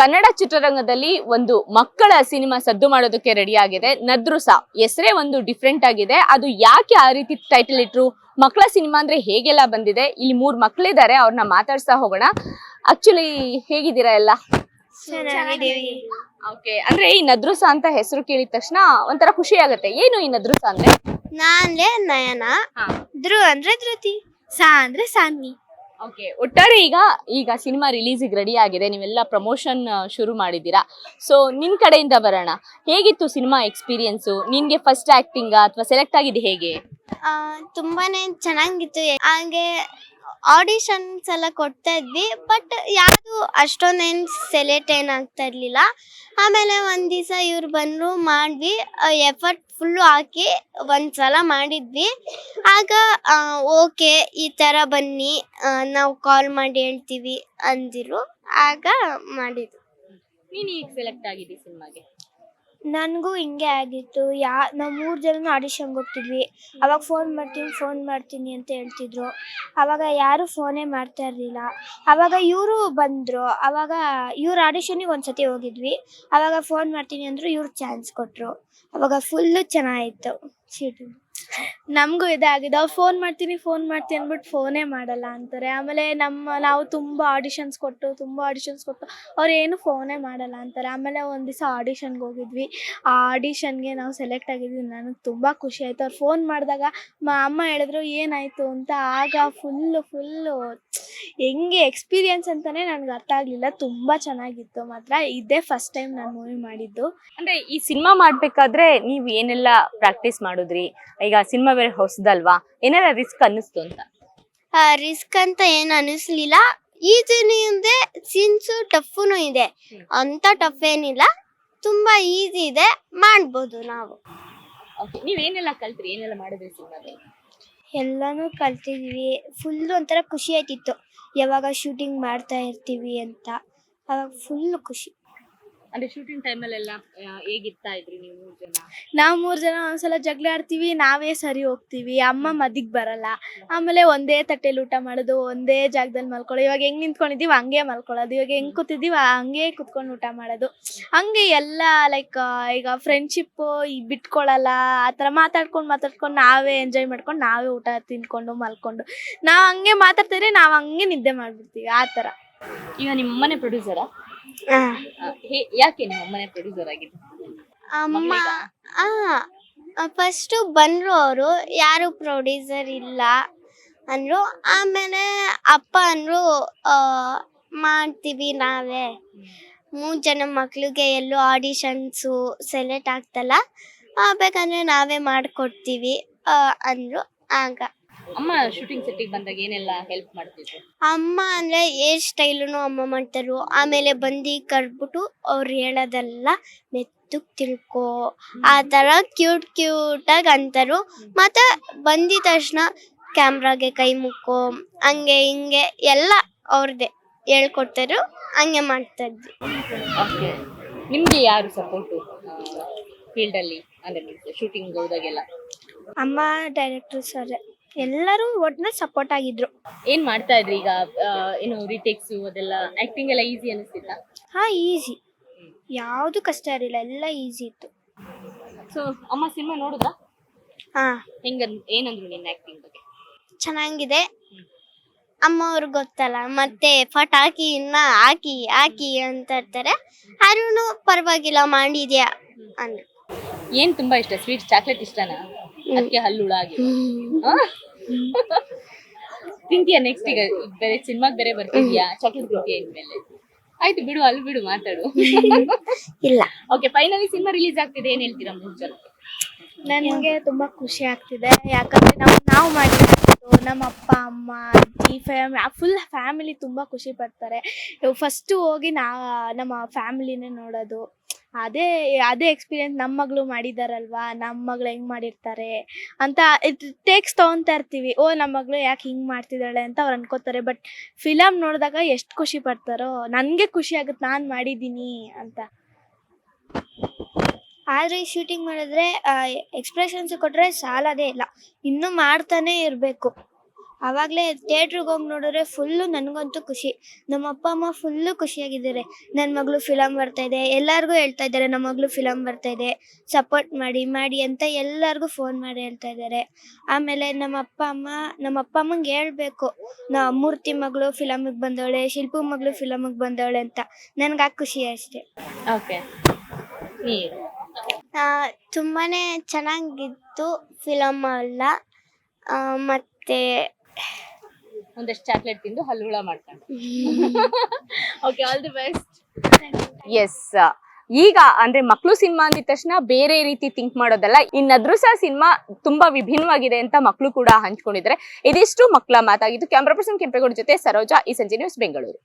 ಕನ್ನಡ ಚಿತ್ರರಂಗದಲ್ಲಿ ಒಂದು ಮಕ್ಕಳ ಸಿನಿಮಾ ಸದ್ದು ಮಾಡೋದಕ್ಕೆ ರೆಡಿ ಆಗಿದೆ. ನದ್ರುಸ ಹೆಸರೇ ಒಂದು ಡಿಫ್ರೆಂಟ್ ಆಗಿದೆ. ಅದು ಯಾಕೆ ಆ ರೀತಿ ಟೈಟಲ್ ಇಟ್ರು, ಮಕ್ಕಳ ಸಿನಿಮಾ ಅಂದ್ರೆ ಹೇಗೆಲ್ಲ ಬಂದಿದೆ, ಇಲ್ಲಿ 3 ಮಕ್ಕಳಿದ್ದಾರೆ, ಅವ್ರನ್ನ ಮಾತಾಡ್ಸ್ತಾ ಹೋಗೋಣ. ಆಕ್ಚುಲಿ ಹೇಗಿದ್ದೀರಾ ಎಲ್ಲ? ಓಕೆ, ಅಂದ್ರೆ ಈ ನದ್ರುಸ ಅಂತ ಹೆಸರು ಕೇಳಿದ ತಕ್ಷಣ ಒಂಥರ ಖುಷಿ ಆಗುತ್ತೆ. ಏನು ಈ ನದ್ರುಸ ಅಂದ್ರೆ? ನಾ ಅಂದ್ರೆ ನಯನ, ಧ್ರು ಅಂದ್ರೆ ಧೃತಿ, ಸಾ ಅಂದ್ರೆ ಸಾನ್ವಿ. ಓಕೆ, ಒಟ್ಟಾರೆ ಈಗ ಸಿನಿಮಾ ರಿಲೀಸಿಗೆ ರೆಡಿ ಆಗಿದೆ, ನೀವೆಲ್ಲ ಪ್ರಮೋಷನ್ ಶುರು ಮಾಡಿದ್ದೀರಾ. ಸೊ ನಿನ್ ಕಡೆಯಿಂದ ಬರೋಣ, ಹೇಗಿತ್ತು ಸಿನಿಮಾ ಎಕ್ಸ್ಪೀರಿಯನ್ಸು? ನಿನ್ಗೆ ಫಸ್ಟ್ ಆಕ್ಟಿಂಗ್ ಅಥವಾ ಸೆಲೆಕ್ಟ್ ಆಗಿದ್ದು ಹೇಗೆ? ತುಂಬಾನೇ ಚೆನ್ನಾಗಿತ್ತು. ಹಾಗೆ ಆಡಿಷನ್ಸ್ ಎಲ್ಲ ಕೊಡ್ತಾ ಇದ್ವಿ, ಬಟ್ ಯಾವುದು ಅಷ್ಟೊಂದೇನು ಸೆಲೆಕ್ಟ್ ಏನಾಗ್ತಾ ಇರ್ಲಿಲ್ಲ. ಆಮೇಲೆ ಒಂದ್ ದಿವಸ ಇವ್ರು ಬಂದ್ರು, ಮಾಡ್ವಿ, ಎಫರ್ಟ್ ಫುಲ್ಲು ಹಾಕಿ ಒಂದ್ಸಲ ಮಾಡಿದ್ವಿ. ಆಗ ಓಕೆ ಈ ಥರ ಬನ್ನಿ, ನಾವು ಕಾಲ್ ಮಾಡಿ ಹೇಳ್ತೀವಿ ಅಂದಿರು, ಆಗ ಮಾಡಿದ್ವಿ. ನೀನು ಈಗ ಸೆಲೆಕ್ಟ್ ಆಗಿದ್ದಿ ಸಿನಿಮಾಗೆ? ನನಗೂ ಹಿಂಗೆ ಆಗಿತ್ತು. ನಾವು 3 ಜನನು ಆಡಿಷನ್ಗೆ ಹೋಗ್ತಿದ್ವಿ. ಅವಾಗ ಫೋನ್ ಮಾಡ್ತೀನಿ ಅಂತ ಹೇಳ್ತಿದ್ರು. ಆವಾಗ ಯಾರೂ ಫೋನೇ ಮಾಡ್ತಾ ಇರಲಿಲ್ಲ. ಆವಾಗ ಇವರು ಬಂದರು. ಆವಾಗ ಇವ್ರ ಆಡಿಷನ್ನಿಗೆ ಒಂದ್ಸತಿ ಹೋಗಿದ್ವಿ. ಆವಾಗ ಫೋನ್ ಮಾಡ್ತೀನಿ ಅಂದರು, ಇವ್ರು ಚಾನ್ಸ್ ಕೊಟ್ಟರು. ಆವಾಗ ಫುಲ್ಲು ಚೆನ್ನಾಗಿತ್ತು ಶೂಟಿಂಗ್. ನಮಗೂ ಇದಾಗಿದೆ. ಅವ್ರು ಫೋನ್ ಮಾಡ್ತೀನಿ ಅಂದ್ಬಿಟ್ಟು ಫೋನೇ ಮಾಡಲ್ಲ ಅಂತಾರೆ. ಆಮೇಲೆ ನಾವು ತುಂಬ ಆಡಿಷನ್ಸ್ ಕೊಟ್ಟು ಅವ್ರು ಏನು ಫೋನೇ ಮಾಡಲ್ಲ ಅಂತಾರೆ. ಆಮೇಲೆ ಒಂದು ದಿವಸ ಆಡಿಷನ್ಗೆ ಹೋಗಿದ್ವಿ. ಆ ಆಡಿಷನ್ಗೆ ನಾವು ಸೆಲೆಕ್ಟ್ ಆಗಿದ್ವಿ. ನನಗೆ ತುಂಬ ಖುಷಿ ಆಯಿತು. ಅವ್ರು ಫೋನ್ ಮಾಡಿದಾಗ ಅಮ್ಮ ಹೇಳಿದ್ರು ಏನಾಯಿತು ಅಂತ. ಆಗ ಫುಲ್ಲು ಹೆಂಗೆ ಎಕ್ಸ್ಪೀರಿಯನ್ಸ್ ಅಂತಲೇ ನನಗೆ ಅರ್ಥ ಆಗಲಿಲ್ಲ. ತುಂಬ ಚೆನ್ನಾಗಿತ್ತು ಮಾತ್ರ. ಇದೇ ಫಸ್ಟ್ ಟೈಮ್ ನಾನು ಮೂವಿ ಮಾಡಿದ್ದು. ಅಂದ್ರೆ ಈ ಸಿನಿಮಾ ಮಾಡ್ಬೇಕಾದ್ರೆ ನೀವು ಏನೆಲ್ಲ ಪ್ರಾಕ್ಟೀಸ್ ಮಾಡಿದ್ರಿ? ಈಗ ಸಿನಿಮಾ ಬೇರೆ ಹೊಸದಲ್ವಾ, ಏನೆಲ್ಲ ರಿಸ್ಕ್ ಅನ್ನಿಸ್ತು ಅಂತ? ರಿಸ್ಕ್ ಅಂತ ಏನು ಅನ್ನಿಸ್ಲಿಲ್ಲ. ಈಸಿನೂ ಇದೆ, ಸೀನ್ಸು ಟಫ್ನು ಇದೆ. ಅಂತ ಟಫ್ ಏನಿಲ್ಲ, ತುಂಬಾ ಈಸಿ ಇದೆ, ಮಾಡ್ಬೋದು ನಾವು. ಓಕೆ, ನೀವೇನೆಲ್ಲ ಕಲ್ತ್ರಿ, ಏನೆಲ್ಲ ಮಾಡಿದ್ರಿ ಸಿನಿಮಾದಲ್ಲಿ? ಎಲ್ಲನೂ ಕಲ್ತಿದ್ವಿ. ಫುಲ್ಲು ಒಂಥರ ಖುಷಿ ಆಯ್ತಿತ್ತು, ಯಾವಾಗ ಶೂಟಿಂಗ್ ಮಾಡ್ತಾ ಇರ್ತೀವಿ ಅಂತ. ಅವಾಗ ಫುಲ್ಲು ಖುಷಿ. ಅಂದ್ರೆ ಶೂಟಿಂಗ್ ಟೈಮಲ್ಲೆಲ್ಲ ಹೇಗಿರ್ತಾ ಇದ್ರಿ ನೀವು 3 ಜನ? ನಾವು 3 ಜನ ಒಂದ್ಸಲ ಜಗಳ ಆಡ್ತೀವಿ, ನಾವೇ ಸರಿ ಹೋಗ್ತೀವಿ. ಅಮ್ಮ ಮದಿಗೆ ಬರಲ್ಲ. ಆಮೇಲೆ ಒಂದೇ ತಟ್ಟೆಲಿ ಊಟ ಮಾಡೋದು, ಒಂದೇ ಜಾಗದಲ್ಲಿ ಮಲ್ಕೊಳ್ಳೋದು. ಇವಾಗ ಹೆಂಗ್ ನಿಂತ್ಕೊಂಡಿದ್ದೀವಿ ಹಂಗೆ ಮಲ್ಕೊಳ್ಳೋದು, ಇವಾಗ ಹೆಂಗ್ ಕೂತಿದ್ದೀವಿ ಹಂಗೆ ಕುತ್ಕೊಂಡು ಊಟ ಮಾಡೋದು. ಹಂಗೆ ಎಲ್ಲ ಲೈಕ್ ಈಗ ಫ್ರೆಂಡ್ಶಿಪ್ಪು ಬಿಟ್ಕೊಳ್ಳಲ್ಲ. ಆ ಥರ ಮಾತಾಡ್ಕೊಂಡು ನಾವೇ ಎಂಜಾಯ್ ಮಾಡ್ಕೊಂಡು ನಾವೇ ಊಟ ತಿನ್ಕೊಂಡು ಮಲ್ಕೊಂಡು ನಾವು ಹಂಗೆ ಮಾತಾಡ್ತಿದ್ರೆ ನಾವು ಹಂಗೆ ನಿದ್ದೆ ಮಾಡಿಬಿಡ್ತೀವಿ. ಆ ಥರ. ಈಗ ನಿಮ್ಮ ಅಮ್ಮನೇ ಪ್ರೊಡ್ಯೂಸರಾ? ಯಾಕೆ ನಿಮ್ಮ ಅಮ್ಮನೇ ಪ್ರೊಡ್ಯೂಸರ್ ಆಗಿದ್ದು? ಅಮ್ಮ ಫಸ್ಟು ಬಂದರು, ಅವರು ಯಾರು ಪ್ರೊಡ್ಯೂಸರ್ ಇಲ್ಲ ಅಂದರು. ಆಮೇಲೆ ಅಪ್ಪ ಅಂದರು, ಮಾಡ್ತೀವಿ ನಾವೇ, 3 ಜನ ಮಕ್ಳಿಗೆ ಎಲ್ಲೂ ಆಡಿಷನ್ಸು ಸೆಲೆಕ್ಟ್ ಆಗ್ತಲ್ಲ, ಬೇಕಂದರೆ ನಾವೇ ಮಾಡಿಕೊಡ್ತೀವಿ ಅಂದರು. ಆಗ ಅಮ್ಮ ಶೂಟಿಂಗ್ ಸೆಟ್ಟಿಗೆ ಬಂದಾಗ ಏನೆಲ್ಲ ಹೆಲ್ಪ್ ಮಾಡ್ತಿದ್ರು? ಅಮ್ಮ ಅಂದರೆ ಹೇರ್ ಸ್ಟೈಲೂ ಅಮ್ಮ ಮಾಡ್ತಾರು. ಆಮೇಲೆ ಬಂದು ಕರ್ಬಿಟ್ಟು ಅವ್ರು ಹೇಳೋದೆಲ್ಲ ಮೆತ್ತಗೆ ತಿಳ್ಕೊ, ಆ ಥರ ಕ್ಯೂಟಾಗಿ ಅಂತಾರು. ಮತ್ತು ಬಂದಿದ ತಕ್ಷಣ ಕ್ಯಾಮ್ರಾಗೆ ಕೈ ಮುಕ್ಕೋ, ಹಂಗೆ ಹಿಂಗೆ ಎಲ್ಲ ಅವ್ರದ್ದೇ ಹೇಳ್ಕೊಡ್ತಾರು, ಹಂಗೆ ಮಾಡ್ತಾಯಿದ್ವಿ. ಓಕೆ, ನಿಮಗೆ ಯಾರು ಸಪೋರ್ಟು ಫೀಲ್ಡಲ್ಲಿ, ಅಂದರೆ ಶೂಟಿಂಗ್ ಹೋದಾಗೆಲ್ಲ? ಅಮ್ಮ, ಡೈರೆಕ್ಟ್ರು ಸರ್ ಎಲ್ಲರೂ ಒಟ್ಟಿನಲ್ಲಿ ಸಪೋರ್ಟ್ ಆಗಿದ್ರು. ಏನ್ ಮಾಡ್ತಾ ಇದ್ರಿ ಈಗ? ಏನು ರಿಟೇಕ್ಸು ಅದೆಲ್ಲ, ಆಕ್ಟಿಂಗ್ ಎಲ್ಲ ಈಸಿ ಅನಿಸ್ತಿತ್ತಾ? ಹಾಂ, ಈಸಿ, ಯಾವುದು ಕಷ್ಟ ಇರಲಿಲ್ಲ, ಎಲ್ಲ ಈಸಿ ಇತ್ತು. ಸೊ ಅಮ್ಮ ಸಿನಿಮಾ ನೋಡುದಾ? ಹಾಂ, ಏನಂದ್ರು ನಿನ್ನ ಆಕ್ಟಿಂಗ್ ಬಗ್ಗೆ? ಚೆನ್ನಾಗಿದೆ. ಅಮ್ಮ ಅವ್ರಿಗೆ ಗೊತ್ತಲ್ಲ, ಮತ್ತೆ ಪಟಾಕಿ ಇನ್ನ ಹಾಕಿ ಅಂತ ಇರ್ತಾರೆ. ಆದ್ರೂ ಪರವಾಗಿಲ್ಲ, ಮಾಡಿದ್ಯಾ ಅಂದ್ರು. ಏನ್ ತುಂಬಾ ಇಷ್ಟ? ಸ್ವೀಟ್, ಚಾಕ್ಲೇಟ್ ಇಷ್ಟನಾ? ಅದಕ್ಕೆ ಹಲ್ಲುಳ ಆಗಿ ತಿಂತೀಯಾ? ನೆಕ್ಸ್ಟ್ ಈಗ ಬೇರೆ ಸಿನಿಮಾಗೆ ಬೇರೆ ಬರ್ತಿದ್ಯಾ, ಚಾಕ್ಲೇಟ್ ತಿಂತೀಯಾ ಇನ್ಮೇಲೆ? ಆಯ್ತು ಬಿಡು, ಅಲ್ಲಿ ಬಿಡು, ಮಾತಾಡು. ಇಲ್ಲ. ಓಕೆ, ಫೈನಲಿ ಸಿನಿಮಾ ರಿಲೀಸ್ ಆಗ್ತಿದೆ, ಏನ್ ಹೇಳ್ತೀರಾ 3 ಜನ? ನನಗೆ ತುಂಬ ಖುಷಿ ಆಗ್ತಿದೆ. ಯಾಕಂದರೆ ನಾವು ಮಾಡಿದ್ದು ನಮ್ಮ ಅಪ್ಪ ಅಮ್ಮ ಅಜ್ಜಿ ಫುಲ್ ಫ್ಯಾಮಿಲಿ ತುಂಬ ಖುಷಿ ಪಡ್ತಾರೆ. ಫಸ್ಟು ಹೋಗಿ ನಮ್ಮ ಫ್ಯಾಮಿಲಿನೇ ನೋಡೋದು, ಅದೇ ಎಕ್ಸ್ಪೀರಿಯೆನ್ಸ್. ನಮ್ಮ ಮಗಳು ಮಾಡಿದಾರಲ್ವಾ, ನಮ್ಮ ಮಗಳು ಹೆಂಗೆ ಮಾಡಿರ್ತಾರೆ ಅಂತ ಟೇಕ್ಸ್ ತೊಗೊತಾ ಇರ್ತೀವಿ. ನಮ್ಮ ಮಗಳು ಯಾಕೆ ಹಿಂಗೆ ಮಾಡ್ತಿದ್ದಾಳೆ ಅಂತ ಅವ್ರು ಅನ್ಕೋತಾರೆ. ಬಟ್ ಫಿಲಮ್ ನೋಡಿದಾಗ ಎಷ್ಟು ಖುಷಿ ಪಡ್ತಾರೋ, ನನಗೆ ಖುಷಿ ಆಗುತ್ತೆ ನಾನು ಮಾಡಿದ್ದೀನಿ ಅಂತ. ಆದರೆ ಶೂಟಿಂಗ್ ಮಾಡಿದ್ರೆ ಎಕ್ಸ್ಪ್ರೆಷನ್ಸ್ ಕೊಟ್ಟರೆ ಸಾಲದೇ ಇಲ್ಲ, ಇನ್ನೂ ಮಾಡ್ತಾನೇ ಇರಬೇಕು. ಆವಾಗಲೇ ಥಿಯೇಟ್ರಿಗೆ ಹೋಗಿ ನೋಡಿದ್ರೆ ಫುಲ್ಲು ನನಗಂತೂ ಖುಷಿ. ನಮ್ಮ ಅಪ್ಪ ಅಮ್ಮ ಫುಲ್ಲು ಖುಷಿಯಾಗಿದ್ದಾರೆ. ನನ್ನ ಮಗಳು ಫಿಲಮ್ ಬರ್ತಾಯಿದೆ, ಎಲ್ಲರಿಗೂ ಹೇಳ್ತಾ ಇದ್ದಾರೆ ನಮ್ಮ ಮಗಳು ಫಿಲಮ್ ಬರ್ತಾಯಿದೆ, ಸಪೋರ್ಟ್ ಮಾಡಿ ಮಾಡಿ ಅಂತ ಎಲ್ಲರಿಗೂ ಫೋನ್ ಮಾಡಿ ಹೇಳ್ತಾ ಇದ್ದಾರೆ. ಆಮೇಲೆ ನಮ್ಮ ಅಪ್ಪ ಅಮ್ಮಂಗೆ ಹೇಳ್ಬೇಕು, ಮೂರ್ತಿ ಮಗಳು ಫಿಲಮಿಗೆ ಬಂದವಳೆ, ಶಿಲ್ಪು ಮಗಳು ಫಿಲಮಿಗೆ ಬಂದವಳೆ ಅಂತ. ನನಗೆ ಆ ಖುಷಿ ಅಷ್ಟೇ. ಓಕೆ, ತುಂಬಾ ಚೆನ್ನಾಗಿತ್ತು ಫಿಲಮ್ ಎಲ್ಲ. ಮತ್ತೆ ಒಂದಷ್ಟು ಚಾಕ್ಲೇಟ್ ತಿಂದು ಹಲ್ಲುಳ ಮಾಡ್ಕೊಂಡು. Okay, all the best. Yes, ಈಗ ಅಂದ್ರೆ ಮಕ್ಕಳು ಸಿನಿಮಾ ಅಂದಿದ ತಕ್ಷಣ ಬೇರೆ ರೀತಿ ಥಿಂಕ್ ಮಾಡೋದಲ್ಲ, ಈ ನದ್ರುಸ ಸಿನಿಮಾ ತುಂಬಾ ವಿಭಿನ್ನವಾಗಿದೆ ಅಂತ ಮಕ್ಕಳು ಕೂಡ ಹಂಚ್ಕೊಂಡಿದ್ದಾರೆ. ಇದಿಷ್ಟು ಮಕ್ಕಳ ಮಾತಾಗಿದ್ದು. ಕ್ಯಾಮ್ರಾ ಪರ್ಸನ್ ಕೆಂಪೇಗೌಡ ಜೊತೆ ಸರೋಜಾ, ಈ ಸಂಜೆ ನ್ಯೂಸ್, ಬೆಂಗಳೂರು.